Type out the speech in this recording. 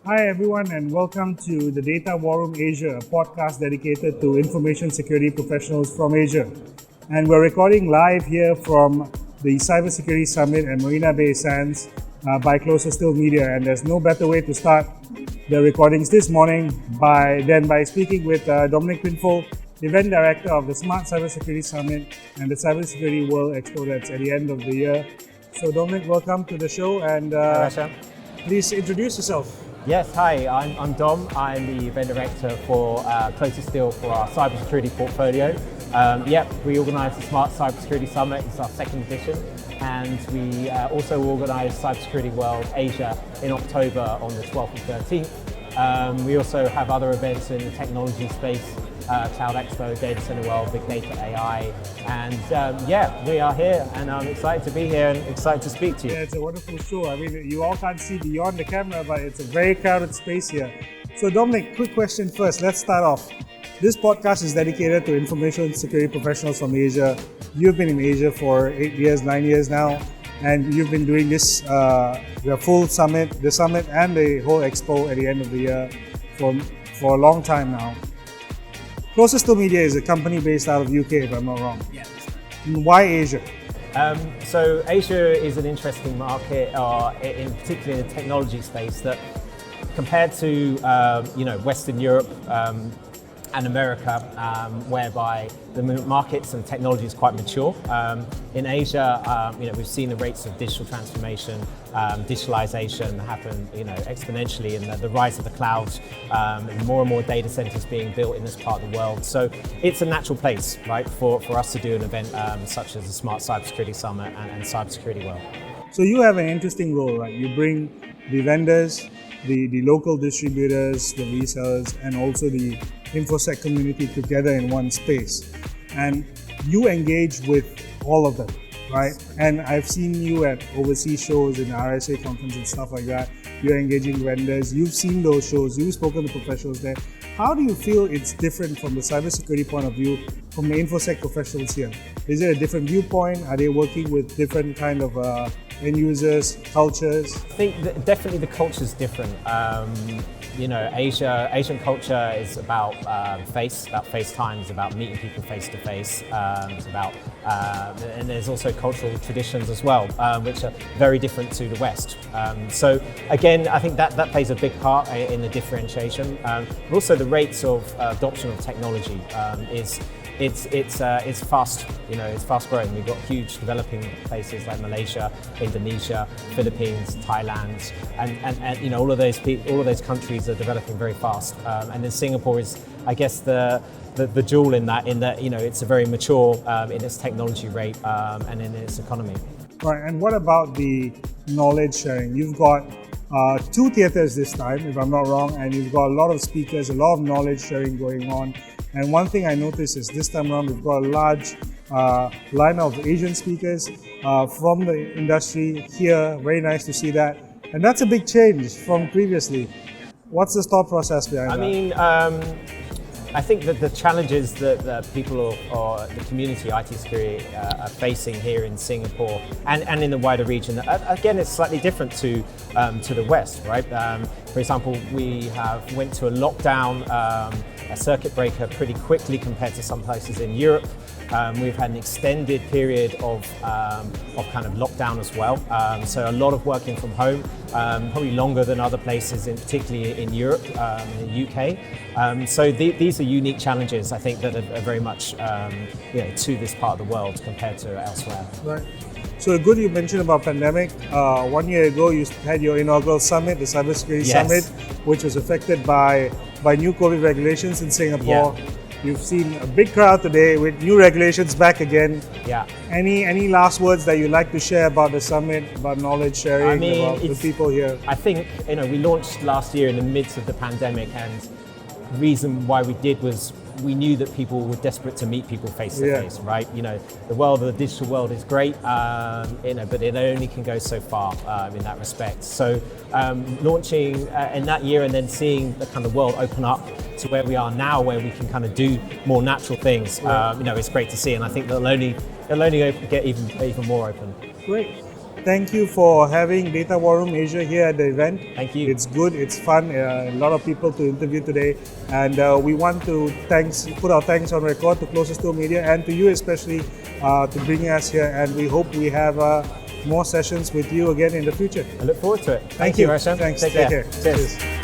Hi everyone and welcome to the Data War Room Asia, a podcast dedicated to information security professionals from Asia. And we're recording live here from the Cybersecurity Summit at Marina Bay Sands by Closer Still Media. And there's no better way to start the recordings this morning than by speaking with Dominic Pinfold, Event Director of the Smart Cybersecurity Summit and the Cybersecurity World Expo that's at the end of the year. So Dominic, welcome to the show and Hi, Resham. Please introduce yourself. Yes, hi, I'm Dom. I'm the event director for Closer Still for our cybersecurity portfolio. We organised the Smart Cybersecurity Summit. It's our second edition, and we also organised Cybersecurity World Asia in October on the 12th and 13th. We also have other events in the technology space, Cloud Expo, Data Center World, Big Data AI, and we are here, and I'm excited to be here and excited to speak to you. Yeah, it's a wonderful show. I mean, you all can't see beyond the camera, but it's a very crowded space here. So Dominic, quick question first. Let's start off. This podcast is dedicated to information security professionals from Asia. You've been in Asia for 9 years now, and you've been doing this, the full summit, and the whole expo at the end of the year for a long time now. Closer Still Media is a company based out of UK, if I'm not wrong. Yeah. Why Asia? So Asia is an interesting market, particularly in the technology space, that compared to Western Europe and America, whereby the markets and technology is quite mature. In Asia, we've seen the rates of digital transformation, digitalization happen, exponentially, and the rise of the cloud, and more data centers being built in this part of the world. So it's a natural place, right, for us to do an event such as the Smart Cybersecurity Summit and Cybersecurity World. So you have an interesting role, right? You bring the vendors, the local distributors, the resellers, and also the InfoSec community together in one space. And you engage with all of them, right? And I've seen you at overseas shows in the RSA conference and stuff like that. You're engaging vendors. You've seen those shows. You've spoken to professionals there. How do you feel it's different from the cybersecurity point of view from the InfoSec professionals here? Is there a different viewpoint? Are they working with different kind of end users, cultures? I think that definitely the culture is different. Asian culture is about face time, it's about meeting people face to face. It's about, and there's also cultural traditions as well, which are very different to the West. So again, I think that plays a big part in the differentiation. But also the rates of adoption of technology it's fast, it's fast growing. We've got huge developing places like Malaysia, Indonesia, Philippines, Thailand, and all of those countries are developing very fast. And then Singapore is, I guess, the jewel in that it's a very mature in its technology rate and in its economy. Right, and what about the knowledge sharing? You've got 2 theaters this time, if I'm not wrong, and you've got a lot of speakers, a lot of knowledge sharing going on. And one thing I noticed is this time around we've got a large line of Asian speakers from the industry here. Very nice to see that. And that's a big change from previously. What's the thought process behind that? I think that the challenges that people or the community IT security are facing here in Singapore and in the wider region, again, it's slightly different to the West, right? For example, we went to a lockdown, a circuit breaker pretty quickly compared to some places in Europe. We've had an extended period of kind of lockdown as well. So a lot of working from home, probably longer than other places, particularly in Europe, in the UK. So these are unique challenges, I think, that are very much to this part of the world compared to elsewhere. Right. So good you mentioned about pandemic. 1 year ago, you had your inaugural summit, the Cybersecurity Summit, which was affected by new COVID regulations in Singapore. Yeah. You've seen a big crowd today with new regulations back again. Yeah. Any last words that you'd like to share about the summit, about knowledge sharing, about the people here? I think we launched last year in the midst of the pandemic, and the reason why we did was we knew that people were desperate to meet people face to face, right? The digital world is great, but it only can go so far in that respect. So launching in that year and then seeing the kind of world open up to where we are now, where we can kind of do more natural things, it's great to see, and I think it'll only get even more open. Great. thank you for having Data War Room Asia here at the event. Thank you. It's good, it's fun, a lot of people to interview today, and we want to put our thanks on record to Closest to Media and to you especially to bringing us here, and we hope we have more sessions with you again in the future. I look forward to it. Thank you. Resham. Thanks. Take care. Cheers.